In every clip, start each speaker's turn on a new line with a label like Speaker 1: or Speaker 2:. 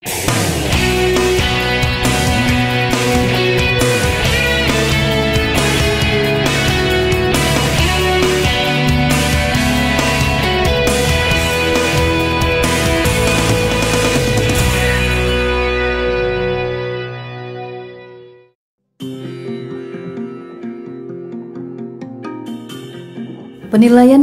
Speaker 1: Penilaian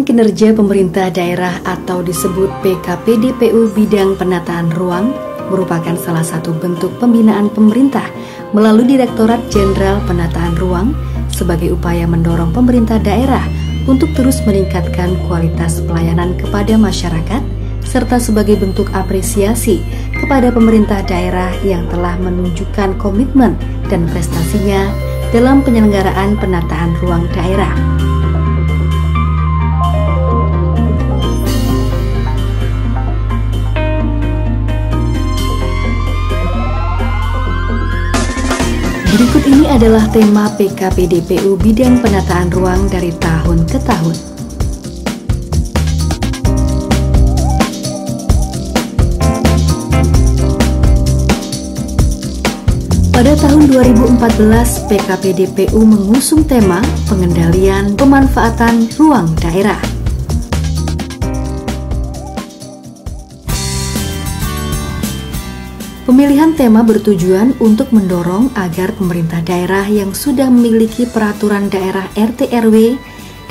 Speaker 1: kinerja pemerintah daerah atau disebut PKPDPU bidang penataan ruang merupakan salah satu bentuk pembinaan pemerintah melalui Direktorat Jenderal Penataan Ruang sebagai upaya mendorong pemerintah daerah untuk terus meningkatkan kualitas pelayanan kepada masyarakat serta sebagai bentuk apresiasi kepada pemerintah daerah yang telah menunjukkan komitmen dan prestasinya dalam penyelenggaraan penataan ruang daerah. Berikut ini adalah tema PKPDPU bidang penataan ruang dari tahun ke tahun. Pada tahun 2014, PKPDPU mengusung tema pengendalian pemanfaatan ruang daerah. Pemilihan tema bertujuan untuk mendorong agar pemerintah daerah yang sudah memiliki peraturan daerah RT/RW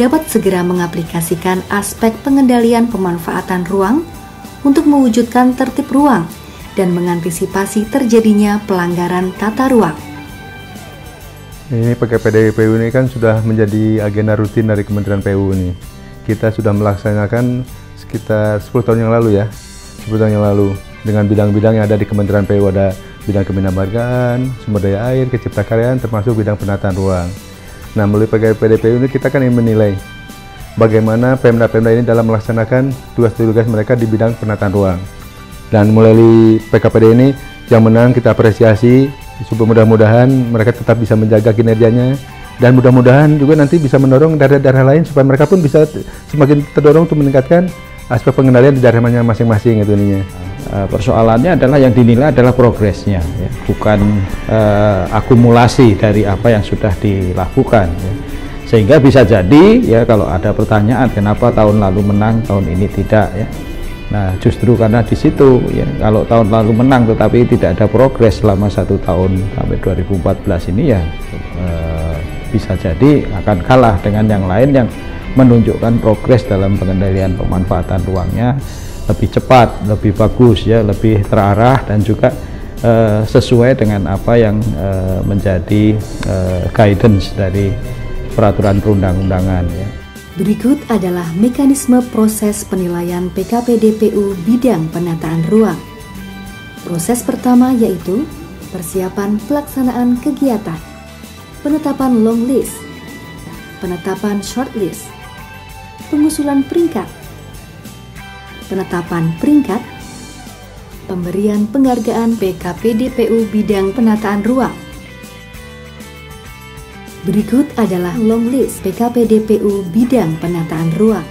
Speaker 1: dapat segera mengaplikasikan aspek pengendalian pemanfaatan ruang untuk mewujudkan tertib ruang dan mengantisipasi terjadinya pelanggaran tata ruang.
Speaker 2: Ini PKPDPU ini kan sudah menjadi agenda rutin dari Kementerian PU ini. Kita sudah melaksanakan sekitar 10 tahun yang lalu ya, 10 tahun yang lalu. Dengan bidang-bidang yang ada di Kementerian PU, ada bidang keminmargaan, sumber daya air, keciptakaryaan, termasuk bidang penataan ruang. Nah, melalui PKPDPU ini kita kan ingin menilai bagaimana Pemda-Pemda ini dalam melaksanakan tugas-tugas mereka di bidang penataan ruang. Dan melalui PKPD ini yang menang kita apresiasi, supaya mudah-mudahan mereka tetap bisa menjaga kinerjanya, dan mudah-mudahan juga nanti bisa mendorong daerah-daerah lain supaya mereka pun bisa semakin terdorong untuk meningkatkan aspek pengendalian di daerahnya masing-masing itu ininya.
Speaker 3: Persoalannya adalah yang dinilai adalah progresnya, ya, bukan akumulasi dari apa yang sudah dilakukan. Ya. Sehingga bisa jadi ya kalau ada pertanyaan kenapa tahun lalu menang, tahun ini tidak. Ya. Nah justru karena di situ ya kalau tahun lalu menang tetapi tidak ada progres selama 1 tahun sampai 2014 ini ya bisa jadi akan kalah dengan yang lain yang menunjukkan progres dalam pengendalian pemanfaatan ruangnya lebih cepat, lebih bagus ya, lebih terarah dan juga sesuai dengan apa yang menjadi guidance dari peraturan perundang-undangan ya.
Speaker 1: Berikut adalah mekanisme proses penilaian PKPDPU bidang penataan ruang. Proses pertama yaitu persiapan pelaksanaan kegiatan, penetapan long list, penetapan short list, pengusulan peringkat, penetapan peringkat, pemberian penghargaan PKPDPU bidang penataan ruang. Berikut adalah long list PKPDPU bidang penataan ruang.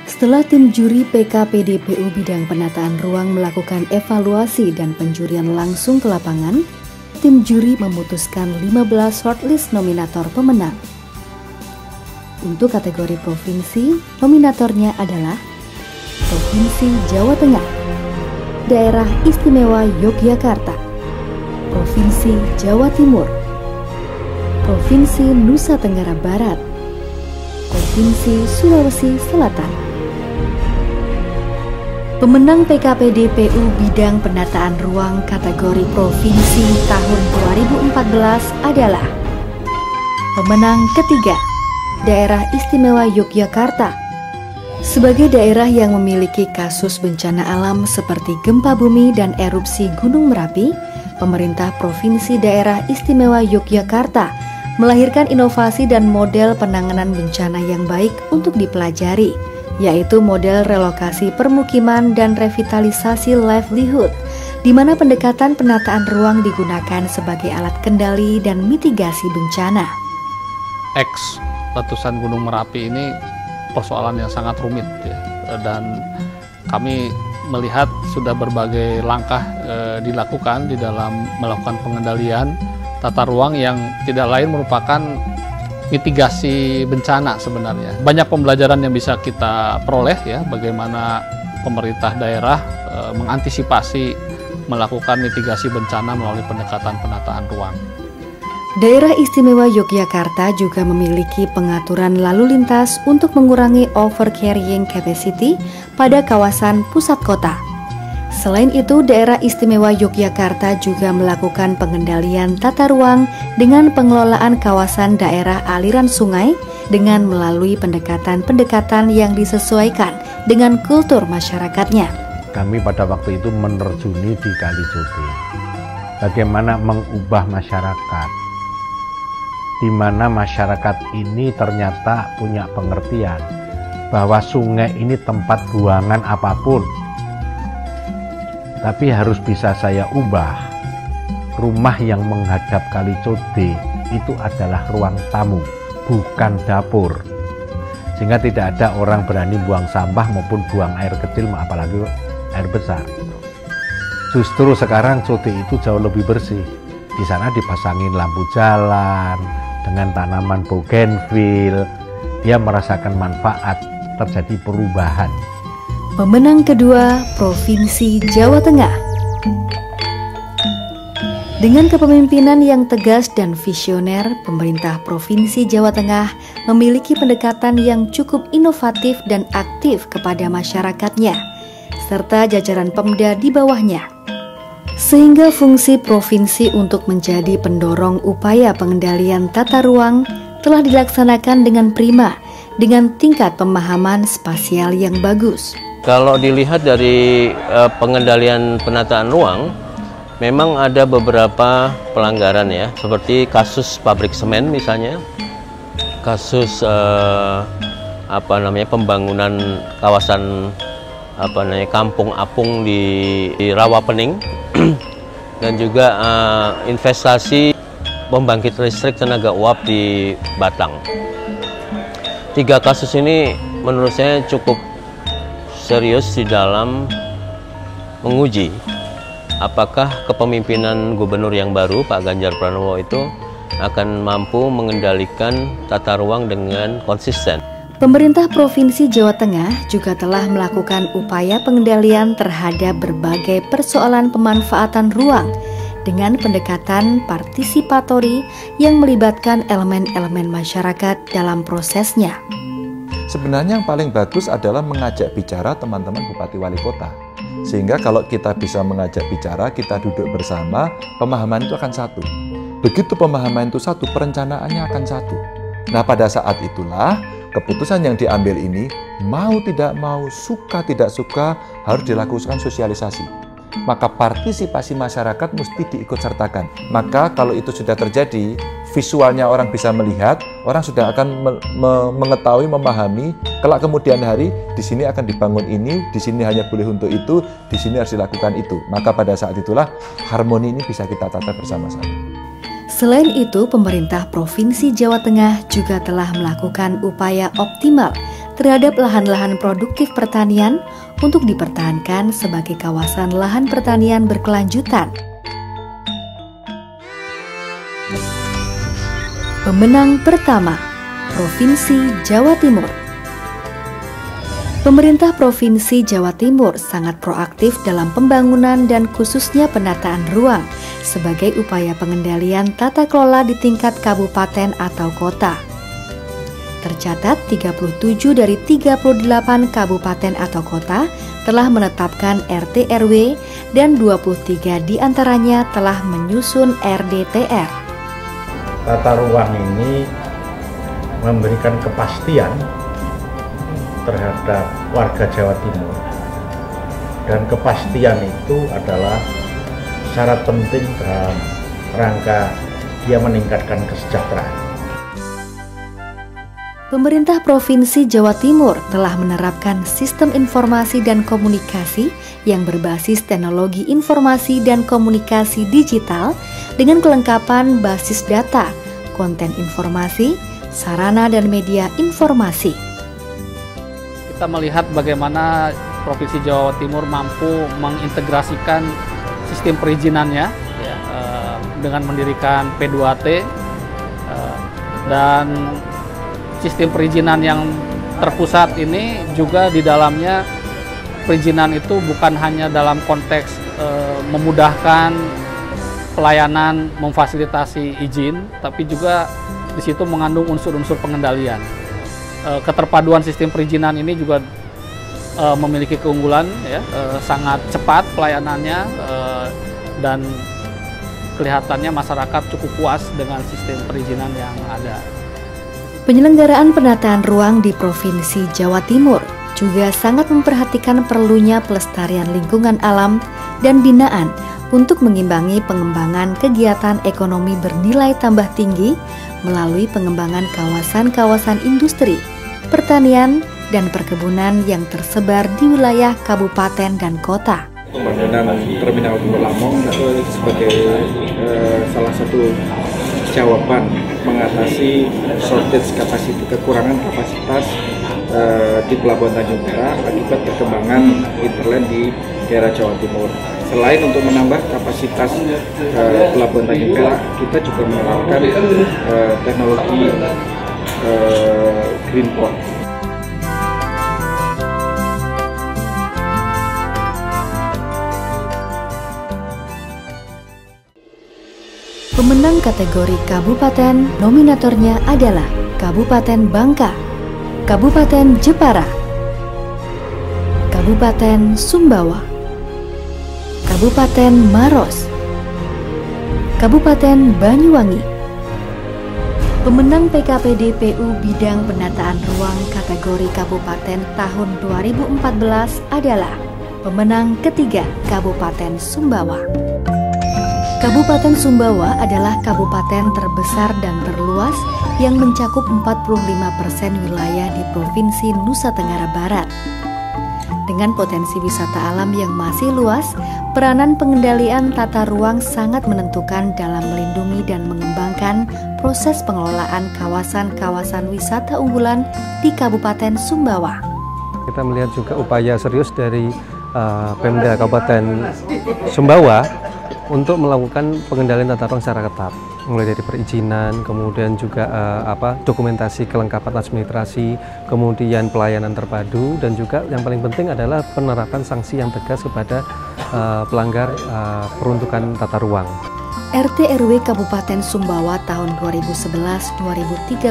Speaker 1: Setelah tim juri PKPDPU bidang penataan ruang melakukan evaluasi dan penjurian langsung ke lapangan, tim juri memutuskan 15 shortlist nominator pemenang. Untuk kategori provinsi, nominatornya adalah Provinsi Jawa Tengah, Daerah Istimewa Yogyakarta, Provinsi Jawa Timur, Provinsi Nusa Tenggara Barat, Provinsi Sulawesi Selatan. Pemenang PKPDPU bidang penataan ruang kategori provinsi tahun 2014 adalah pemenang ketiga, Daerah Istimewa Yogyakarta. Sebagai daerah yang memiliki kasus bencana alam seperti gempa bumi dan erupsi Gunung Merapi, pemerintah Provinsi Daerah Istimewa Yogyakarta melahirkan inovasi dan model penanganan bencana yang baik untuk dipelajari, yaitu model relokasi permukiman dan revitalisasi livelihood, di mana pendekatan penataan ruang digunakan sebagai alat kendali dan mitigasi bencana.
Speaker 4: Letusan Gunung Merapi ini persoalan yang sangat rumit ya, dan kami melihat sudah berbagai langkah dilakukan di dalam melakukan pengendalian tata ruang yang tidak lain merupakan mitigasi bencana sebenarnya. Banyak pembelajaran yang bisa kita peroleh ya, bagaimana pemerintah daerah mengantisipasi melakukan mitigasi bencana melalui pendekatan penataan ruang.
Speaker 1: Daerah Istimewa Yogyakarta juga memiliki pengaturan lalu lintas untuk mengurangi overcarrying capacity pada kawasan pusat kota. Selain itu, Daerah Istimewa Yogyakarta juga melakukan pengendalian tata ruang dengan pengelolaan kawasan daerah aliran sungai dengan melalui pendekatan-pendekatan yang disesuaikan dengan kultur masyarakatnya.
Speaker 5: Kami pada waktu itu menerjuni di Kali Cote. Bagaimana mengubah masyarakat, di mana masyarakat ini ternyata punya pengertian bahwa sungai ini tempat buangan apapun. Tapi harus bisa saya ubah. Rumah yang menghadap Kali Cote itu adalah ruang tamu, bukan dapur. Sehingga tidak ada orang berani buang sampah maupun buang air kecil, apalagi air besar. Justru sekarang Cote itu jauh lebih bersih. Di sana dipasangin lampu jalan dengan tanaman bougainville. Dia merasakan manfaat, terjadi perubahan.
Speaker 1: Pemenang kedua, Provinsi Jawa Tengah. Dengan kepemimpinan yang tegas dan visioner, pemerintah Provinsi Jawa Tengah memiliki pendekatan yang cukup inovatif dan aktif kepada masyarakatnya, serta jajaran Pemda di bawahnya. Sehingga fungsi provinsi untuk menjadi pendorong upaya pengendalian tata ruang telah dilaksanakan dengan prima, dengan tingkat pemahaman spasial yang bagus.
Speaker 6: Kalau dilihat dari pengendalian penataan ruang, memang ada beberapa pelanggaran ya, seperti kasus pabrik semen misalnya, kasus pembangunan kawasan kampung apung di Rawapening, dan juga investasi pembangkit listrik tenaga uap di Batang. 3 kasus ini menurut saya cukup serius di dalam menguji apakah kepemimpinan gubernur yang baru Pak Ganjar Pranowo itu akan mampu mengendalikan tata ruang dengan konsisten.
Speaker 1: Pemerintah Provinsi Jawa Tengah juga telah melakukan upaya pengendalian terhadap berbagai persoalan pemanfaatan ruang dengan pendekatan partisipatori yang melibatkan elemen-elemen masyarakat dalam prosesnya.
Speaker 7: Sebenarnya yang paling bagus adalah mengajak bicara teman-teman Bupati Wali Kota. Sehingga kalau kita bisa mengajak bicara, kita duduk bersama, pemahaman itu akan satu. Begitu pemahaman itu satu, perencanaannya akan satu. Nah, pada saat itulah keputusan yang diambil ini, mau tidak mau, suka tidak suka, harus dilakukan sosialisasi. Maka partisipasi masyarakat mesti diikutsertakan. Maka kalau itu sudah terjadi, visualnya orang bisa melihat, orang sudah akan mengetahui, memahami, kelak kemudian hari di sini akan dibangun ini, di sini hanya boleh untuk itu, di sini harus dilakukan itu. Maka pada saat itulah harmoni ini bisa kita tata bersama-sama.
Speaker 1: Selain itu, pemerintah Provinsi Jawa Tengah juga telah melakukan upaya optimal terhadap lahan-lahan produktif pertanian untuk dipertahankan sebagai kawasan lahan pertanian berkelanjutan. Pemenang pertama, Provinsi Jawa Timur. Pemerintah Provinsi Jawa Timur sangat proaktif dalam pembangunan dan khususnya penataan ruang sebagai upaya pengendalian tata kelola di tingkat kabupaten atau kota. Tercatat 37 dari 38 kabupaten atau kota telah menetapkan RT RW dan 23 diantaranya telah menyusun RDTR.
Speaker 5: Tata ruang ini memberikan kepastian terhadap warga Jawa Timur, dan kepastian itu adalah syarat penting dalam rangka dia meningkatkan kesejahteraan.
Speaker 1: Pemerintah Provinsi Jawa Timur telah menerapkan sistem informasi dan komunikasi yang berbasis teknologi informasi dan komunikasi digital dengan kelengkapan basis data, konten informasi, sarana dan media informasi.
Speaker 4: Kita melihat bagaimana Provinsi Jawa Timur mampu mengintegrasikan sistem perizinannya ya, dengan mendirikan P2T dan sistem perizinan yang terpusat ini juga di dalamnya perizinan itu bukan hanya dalam konteks memudahkan pelayanan, memfasilitasi izin, tapi juga di situ mengandung unsur-unsur pengendalian. Keterpaduan sistem perizinan ini juga memiliki keunggulan, ya, sangat cepat pelayanannya dan kelihatannya masyarakat cukup puas dengan sistem perizinan yang ada.
Speaker 1: Penyelenggaraan penataan ruang di Provinsi Jawa Timur juga sangat memperhatikan perlunya pelestarian lingkungan alam dan binaan untuk mengimbangi pengembangan kegiatan ekonomi bernilai tambah tinggi melalui pengembangan kawasan-kawasan industri, pertanian, dan perkebunan yang tersebar di wilayah kabupaten dan kota.
Speaker 8: Pembangunan Terminal Timur Lamong itu sebagai salah satu jawaban mengatasi shortage kapasitas, kekurangan kapasitas di Pelabuhan Tanjung Perak akibat perkembangan interland di daerah Jawa Timur. Selain untuk menambah kapasitas Pelabuhan Tanjung Perak, kita juga menerapkan teknologi green port.
Speaker 1: Pemenang kategori kabupaten nominatornya adalah Kabupaten Bangka, Kabupaten Jepara, Kabupaten Sumbawa, Kabupaten Maros, Kabupaten Banyuwangi. Pemenang PKPD-PU bidang penataan ruang kategori kabupaten tahun 2014 adalah pemenang ketiga Kabupaten Sumbawa. Kabupaten Sumbawa adalah kabupaten terbesar dan terluas yang mencakup 45% wilayah di Provinsi Nusa Tenggara Barat. Dengan potensi wisata alam yang masih luas, peranan pengendalian tata ruang sangat menentukan dalam melindungi dan mengembangkan proses pengelolaan kawasan-kawasan wisata unggulan di Kabupaten Sumbawa.
Speaker 9: Kita melihat juga upaya serius dari Pemda Kabupaten Sumbawa untuk melakukan pengendalian tata ruang secara ketat, mulai dari perizinan, kemudian juga dokumentasi kelengkapan administrasi, kemudian pelayanan terpadu, dan juga yang paling penting adalah penerapan sanksi yang tegas kepada pelanggar peruntukan tata ruang.
Speaker 1: RT RW Kabupaten Sumbawa tahun 2011-2013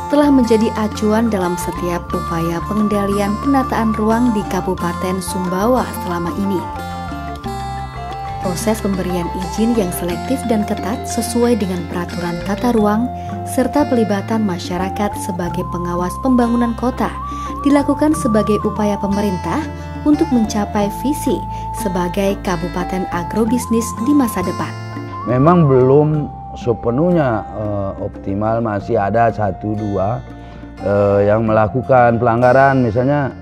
Speaker 1: telah menjadi acuan dalam setiap upaya pengendalian penataan ruang di Kabupaten Sumbawa selama ini. Proses pemberian izin yang selektif dan ketat sesuai dengan peraturan tata ruang, serta pelibatan masyarakat sebagai pengawas pembangunan kota dilakukan sebagai upaya pemerintah untuk mencapai visi sebagai kabupaten agrobisnis di masa depan.
Speaker 10: Memang belum sepenuhnya optimal, masih ada 1-2 yang melakukan pelanggaran, misalnya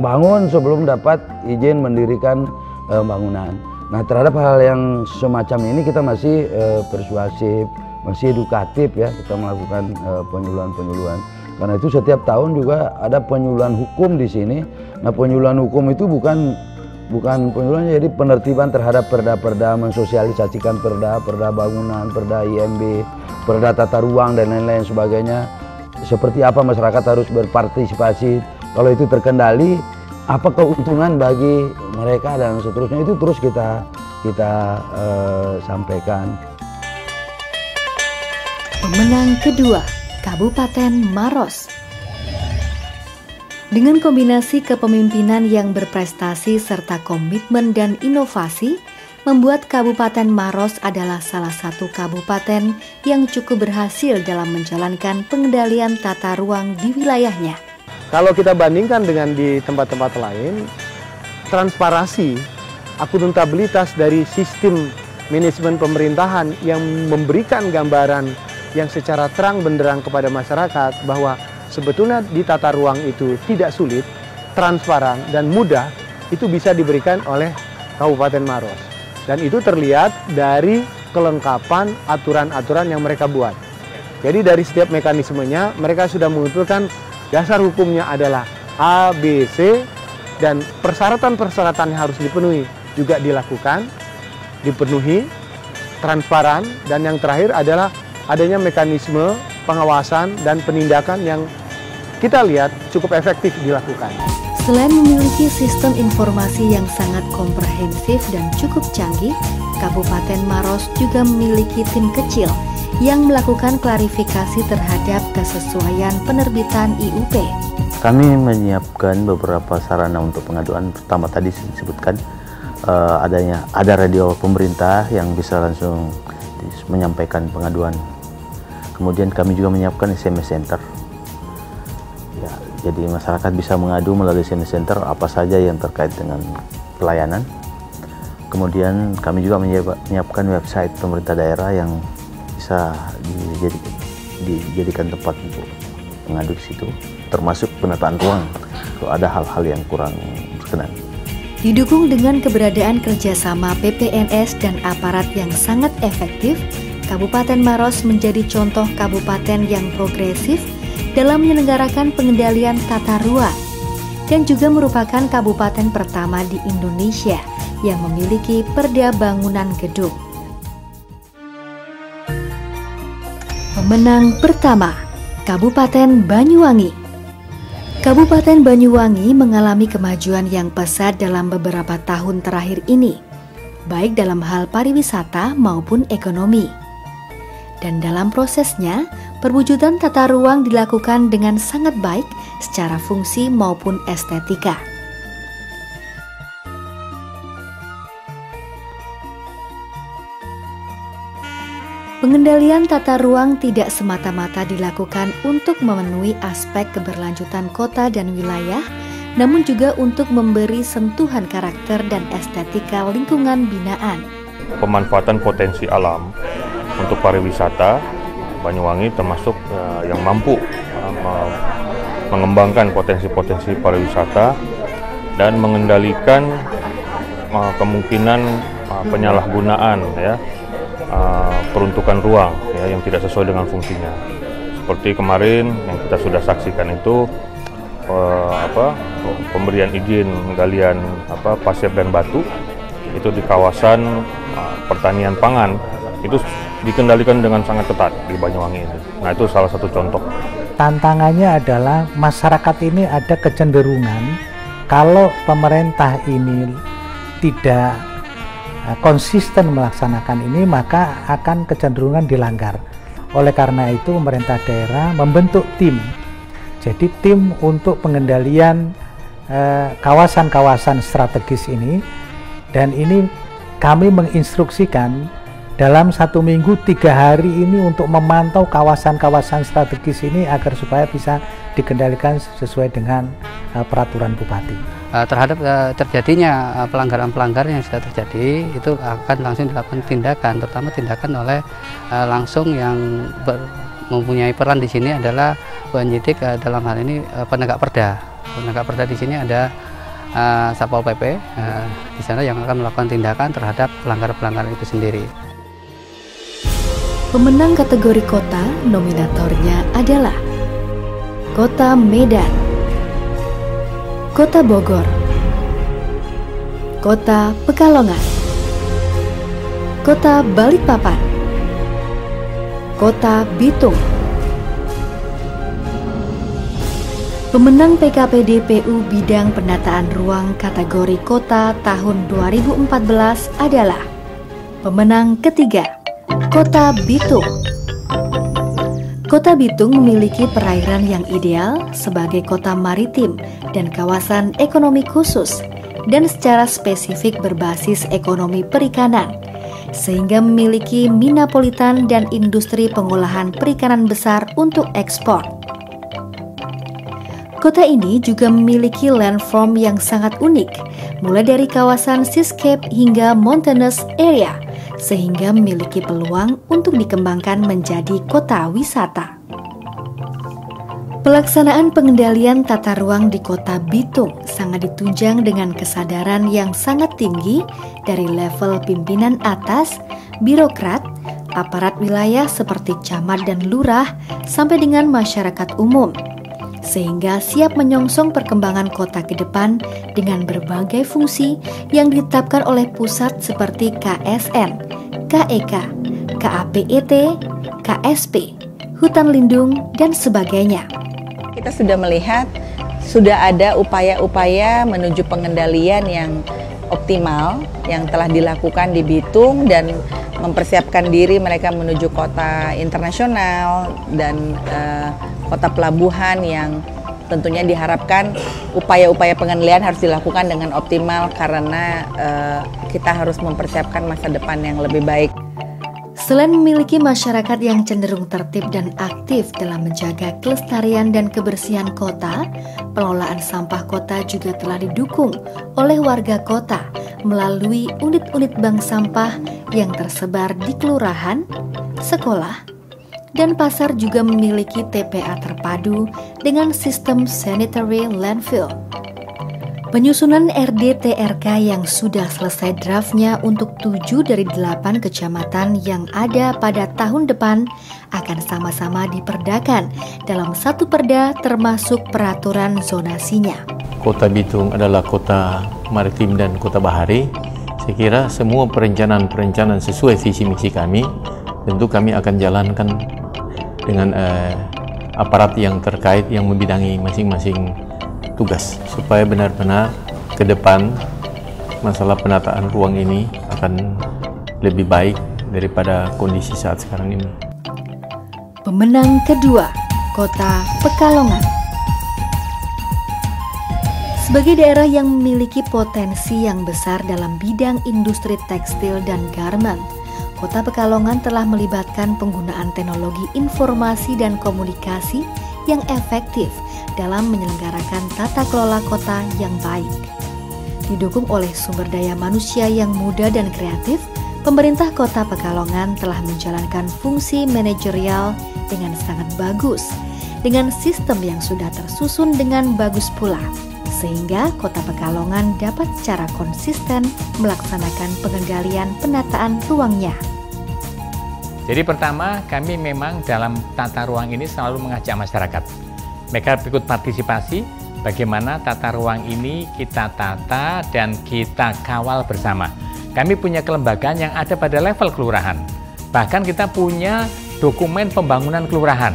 Speaker 10: bangun sebelum dapat izin mendirikan bangunan. Nah, terhadap hal yang semacam ini kita masih persuasif, masih edukatif ya, kita melakukan penyuluhan-penyuluhan. Karena itu setiap tahun juga ada penyuluhan hukum di sini. Nah, penyuluhan hukum itu bukan penyuluhan, jadi penertiban terhadap perda-perda, mensosialisasikan perda bangunan, perda IMB, perda tata ruang dan lain-lain sebagainya. Seperti apa masyarakat harus berpartisipasi, kalau itu terkendali, apa keuntungan bagi mereka dan seterusnya, itu terus kita sampaikan.
Speaker 1: Pemenang kedua, Kabupaten Maros. Dengan kombinasi kepemimpinan yang berprestasi serta komitmen dan inovasi, membuat Kabupaten Maros adalah salah satu kabupaten yang cukup berhasil dalam menjalankan pengendalian tata ruang di wilayahnya.
Speaker 11: Kalau kita bandingkan dengan di tempat-tempat lain, transparansi, akuntabilitas dari sistem manajemen pemerintahan yang memberikan gambaran yang secara terang benderang kepada masyarakat bahwa sebetulnya di tata ruang itu tidak sulit, transparan, dan mudah, itu bisa diberikan oleh Kabupaten Maros. Dan itu terlihat dari kelengkapan aturan-aturan yang mereka buat. Jadi dari setiap mekanismenya, mereka sudah mengumpulkan dasar hukumnya adalah A, B, C, dan persyaratan-persyaratan yang harus dipenuhi juga dipenuhi, transparan, dan yang terakhir adalah adanya mekanisme pengawasan dan penindakan yang kita lihat cukup efektif dilakukan.
Speaker 1: Selain memiliki sistem informasi yang sangat komprehensif dan cukup canggih, Kabupaten Maros juga memiliki tim kecil yang melakukan klarifikasi terhadap kesesuaian penerbitan IUP.
Speaker 6: Kami menyiapkan beberapa sarana untuk pengaduan. Pertama tadi disebutkan ada radio pemerintah yang bisa langsung menyampaikan pengaduan. Kemudian kami juga menyiapkan SMS Center. Ya, jadi masyarakat bisa mengadu melalui SMS Center apa saja yang terkait dengan pelayanan. Kemudian kami juga menyiapkan website pemerintah daerah yang bisa dijadikan tempat untuk mengadu di situ, termasuk penataan ruang kalau ada hal-hal yang kurang berkenan.
Speaker 1: Didukung dengan keberadaan kerjasama PPNS dan aparat yang sangat efektif, Kabupaten Maros menjadi contoh kabupaten yang progresif dalam menyelenggarakan pengendalian tata ruang dan juga merupakan kabupaten pertama di Indonesia yang memiliki perda bangunan gedung. Pemenang pertama, Kabupaten Banyuwangi. Kabupaten Banyuwangi mengalami kemajuan yang pesat dalam beberapa tahun terakhir ini, baik dalam hal pariwisata maupun ekonomi. Dan dalam prosesnya, perwujudan tata ruang dilakukan dengan sangat baik secara fungsi maupun estetika. Pengendalian tata ruang tidak semata-mata dilakukan untuk memenuhi aspek keberlanjutan kota dan wilayah, namun juga untuk memberi sentuhan karakter dan estetika lingkungan binaan.
Speaker 12: Pemanfaatan potensi alam untuk pariwisata, Banyuwangi termasuk yang mampu mengembangkan potensi-potensi pariwisata dan mengendalikan kemungkinan penyalahgunaan peruntukan ruang yang tidak sesuai dengan fungsinya. Seperti kemarin yang kita sudah saksikan itu pemberian izin galian pasir dan batu itu di kawasan pertanian pangan itu dikendalikan dengan sangat ketat di Banyuwangi ini. Nah, itu salah satu contoh.
Speaker 13: Tantangannya adalah masyarakat ini ada kecenderungan kalau pemerintah ini tidak konsisten melaksanakan ini, maka akan kecenderungan dilanggar. Oleh karena itu pemerintah daerah membentuk tim. Jadi tim untuk pengendalian kawasan-kawasan strategis ini, dan ini kami menginstruksikan dalam 1 minggu 3 hari ini untuk memantau kawasan-kawasan strategis ini agar supaya bisa dikendalikan sesuai dengan peraturan bupati.
Speaker 14: Terhadap terjadinya pelanggaran-pelanggaran yang sudah terjadi, itu akan langsung dilakukan tindakan, terutama tindakan oleh langsung yang mempunyai peran di sini adalah penyidik, dalam hal ini penegak perda. Penegak perda di sini ada Satpol PP di sana yang akan melakukan tindakan terhadap pelanggar-pelanggaran itu sendiri.
Speaker 1: Pemenang kategori kota nominatornya adalah Kota Medan, Kota Bogor, Kota Pekalongan, Kota Balikpapan, Kota Bitung. Pemenang PKPD PU bidang penataan ruang kategori kota tahun 2014 adalah pemenang ketiga, Kota Bitung. Kota Bitung memiliki perairan yang ideal sebagai kota maritim dan kawasan ekonomi khusus, dan secara spesifik berbasis ekonomi perikanan, sehingga memiliki minapolitan dan industri pengolahan perikanan besar untuk ekspor. Kota ini juga memiliki landform yang sangat unik, mulai dari kawasan seascape hingga mountainous area, sehingga memiliki peluang untuk dikembangkan menjadi kota wisata. Pelaksanaan pengendalian tata ruang di Kota Bitung sangat ditunjang dengan kesadaran yang sangat tinggi dari level pimpinan atas, birokrat, aparat wilayah seperti camat dan lurah, sampai dengan masyarakat umum, sehingga siap menyongsong perkembangan kota ke depan dengan berbagai fungsi yang ditetapkan oleh pusat seperti KSN, KEK, KAPET, KSP, hutan lindung, dan sebagainya.
Speaker 15: Kita sudah melihat, sudah ada upaya-upaya menuju pengendalian yang optimal yang telah dilakukan di Bitung dan mempersiapkan diri mereka menuju kota internasional dan kota pelabuhan yang tentunya diharapkan upaya-upaya pengendalian harus dilakukan dengan optimal karena kita harus mempersiapkan masa depan yang lebih baik.
Speaker 1: Selain memiliki masyarakat yang cenderung tertib dan aktif dalam menjaga kelestarian dan kebersihan kota, pengelolaan sampah kota juga telah didukung oleh warga kota melalui unit-unit bank sampah yang tersebar di kelurahan, sekolah, dan pasar juga memiliki TPA terpadu dengan sistem sanitary landfill. Penyusunan RDTRK yang sudah selesai draftnya untuk 7 dari 8 kecamatan yang ada pada tahun depan akan sama-sama diperdakan dalam satu perda termasuk peraturan zonasinya.
Speaker 6: Kota Bitung adalah kota maritim dan kota bahari. Saya kira semua perencanaan sesuai visi misi kami, tentu kami akan jalankan dengan aparat yang terkait yang membidangi masing-masing tugas supaya benar-benar ke depan masalah penataan ruang ini akan lebih baik daripada kondisi saat sekarang ini.
Speaker 1: Pemenang kedua, Kota Pekalongan. Sebagai daerah yang memiliki potensi yang besar dalam bidang industri tekstil dan garmen, Kota Pekalongan telah melibatkan penggunaan teknologi informasi dan komunikasi yang efektif dalam menyelenggarakan tata kelola kota yang baik. Didukung oleh sumber daya manusia yang muda dan kreatif, pemerintah Kota Pekalongan telah menjalankan fungsi manajerial dengan sangat bagus, dengan sistem yang sudah tersusun dengan bagus pula, sehingga Kota Pekalongan dapat secara konsisten melaksanakan pengendalian penataan ruangnya.
Speaker 16: Jadi pertama, kami memang dalam tata ruang ini selalu mengajak masyarakat. Mereka ikut partisipasi bagaimana tata ruang ini kita tata dan kita kawal bersama. Kami punya kelembagaan yang ada pada level kelurahan. Bahkan kita punya dokumen pembangunan kelurahan.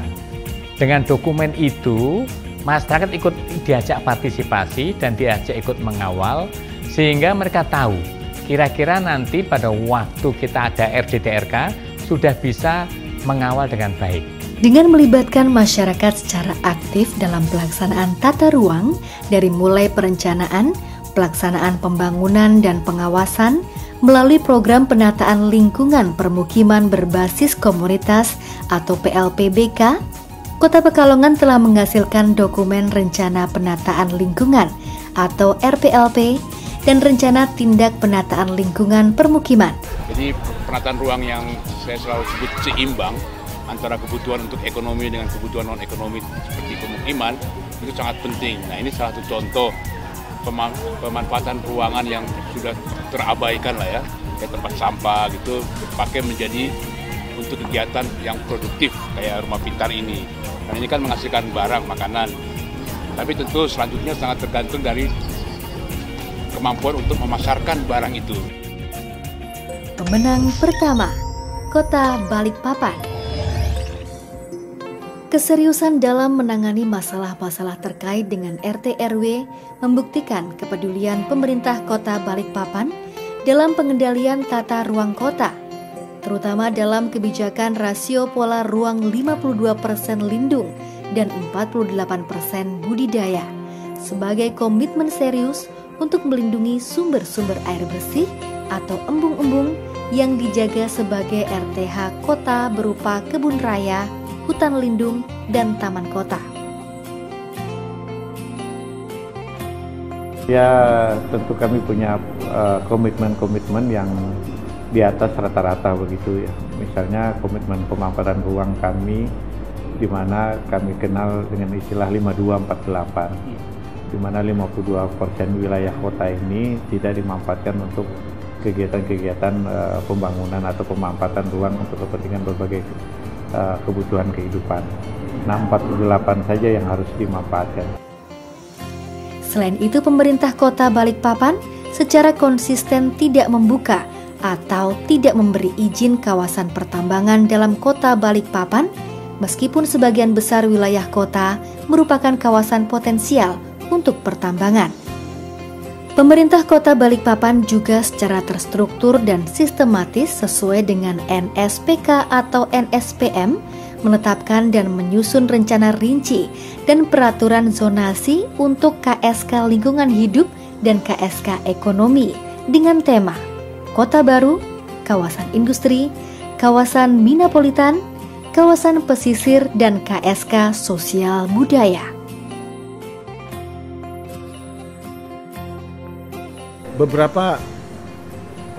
Speaker 16: Dengan dokumen itu, masyarakat ikut diajak partisipasi dan diajak ikut mengawal, sehingga mereka tahu kira-kira nanti pada waktu kita ada RDTRK sudah bisa mengawal dengan baik.
Speaker 1: Dengan melibatkan masyarakat secara aktif dalam pelaksanaan tata ruang, dari mulai perencanaan, pelaksanaan pembangunan dan pengawasan, melalui program penataan lingkungan permukiman berbasis komunitas atau PLPBK, Kota Pekalongan telah menghasilkan dokumen Rencana Penataan Lingkungan atau RPLP dan Rencana Tindak Penataan Lingkungan Permukiman.
Speaker 17: Jadi penataan ruang yang saya selalu sebut seimbang antara kebutuhan untuk ekonomi dengan kebutuhan non-ekonomi seperti pemukiman itu sangat penting. Nah, ini salah satu contoh pemanfaatan ruangan yang sudah terabaikan lah ya, kayak tempat sampah gitu dipakai menjadi untuk kegiatan yang produktif kayak rumah pintar ini. Karena ini kan menghasilkan barang makanan. Tapi tentu selanjutnya sangat tergantung dari kemampuan untuk memasarkan barang itu.
Speaker 1: Pemenang pertama, Kota Balikpapan. Keseriusan dalam menangani masalah-masalah terkait dengan RT/RW membuktikan kepedulian pemerintah Kota Balikpapan dalam pengendalian tata ruang kota, terutama dalam kebijakan rasio pola ruang 52% lindung dan 48% budidaya, sebagai komitmen serius untuk melindungi sumber-sumber air bersih atau embung-embung yang dijaga sebagai RTH kota berupa kebun raya, hutan lindung, dan taman kota.
Speaker 3: Ya, tentu kami punya komitmen-komitmen yang
Speaker 18: di atas rata-rata begitu ya. Misalnya komitmen pemaparan ruang kami, di mana kami kenal dengan istilah 5248, di mana 52% wilayah kota ini tidak dimanfaatkan untuk kegiatan-kegiatan pembangunan atau pemanfaatan ruang untuk kepentingan berbagai kebutuhan kehidupan. Nah, 48 saja yang harus dimanfaatkan.
Speaker 1: Selain itu, pemerintah Kota Balikpapan secara konsisten tidak membuka atau tidak memberi izin kawasan pertambangan dalam Kota Balikpapan, meskipun sebagian besar wilayah kota merupakan kawasan potensial untuk pertambangan. Pemerintah Kota Balikpapan juga secara terstruktur dan sistematis sesuai dengan NSPK atau NSPM menetapkan dan menyusun rencana rinci dan peraturan zonasi untuk KSK Lingkungan Hidup dan KSK Ekonomi dengan tema Kota Baru, Kawasan Industri, Kawasan Minapolitan, Kawasan Pesisir, dan KSK Sosial Budaya.
Speaker 8: Beberapa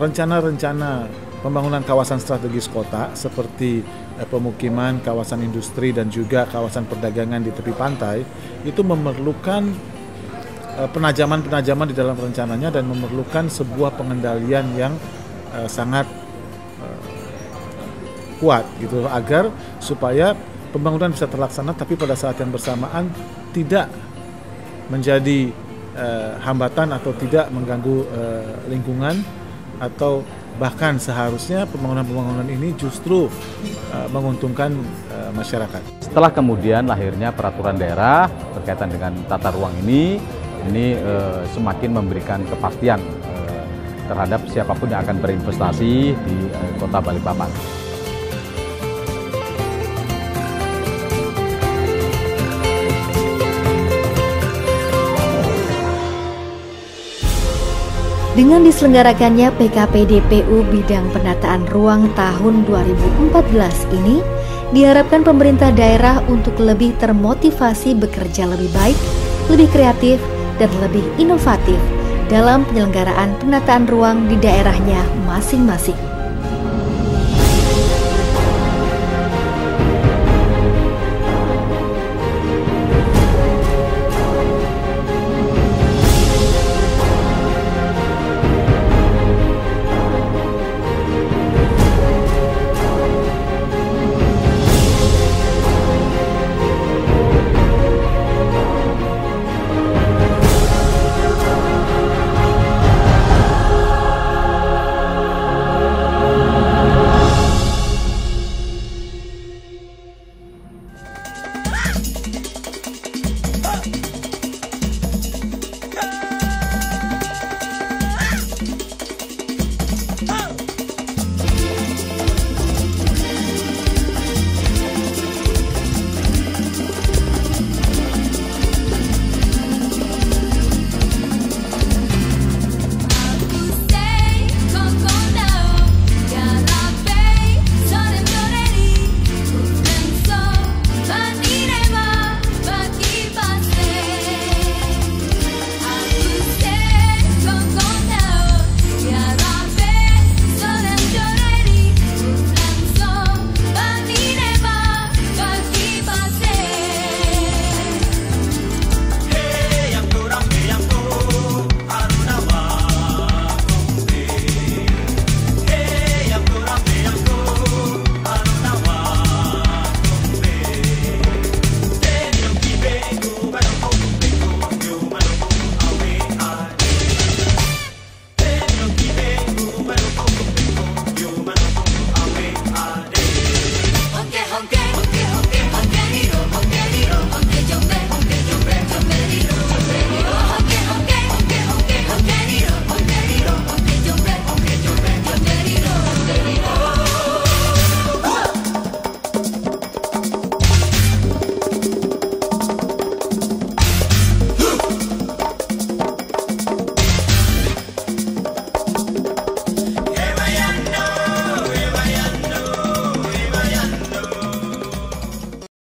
Speaker 8: rencana-rencana pembangunan kawasan strategis kota seperti pemukiman, kawasan industri, dan juga kawasan perdagangan di tepi pantai itu memerlukan penajaman-penajaman di dalam rencananya dan memerlukan sebuah pengendalian yang sangat kuat gitu agar supaya pembangunan bisa terlaksana tapi pada saat yang bersamaan tidak menjadi hambatan atau tidak mengganggu lingkungan, atau bahkan seharusnya pembangunan-pembangunan ini justru menguntungkan masyarakat.
Speaker 3: Setelah kemudian lahirnya peraturan daerah berkaitan dengan tata ruang ini semakin memberikan kepastian terhadap siapapun yang akan berinvestasi di Kota Balikpapan.
Speaker 1: Dengan diselenggarakannya PKPD-PU bidang penataan ruang tahun 2014 ini, diharapkan pemerintah daerah untuk lebih termotivasi bekerja lebih baik, lebih kreatif, dan lebih inovatif dalam penyelenggaraan penataan ruang di daerahnya masing-masing.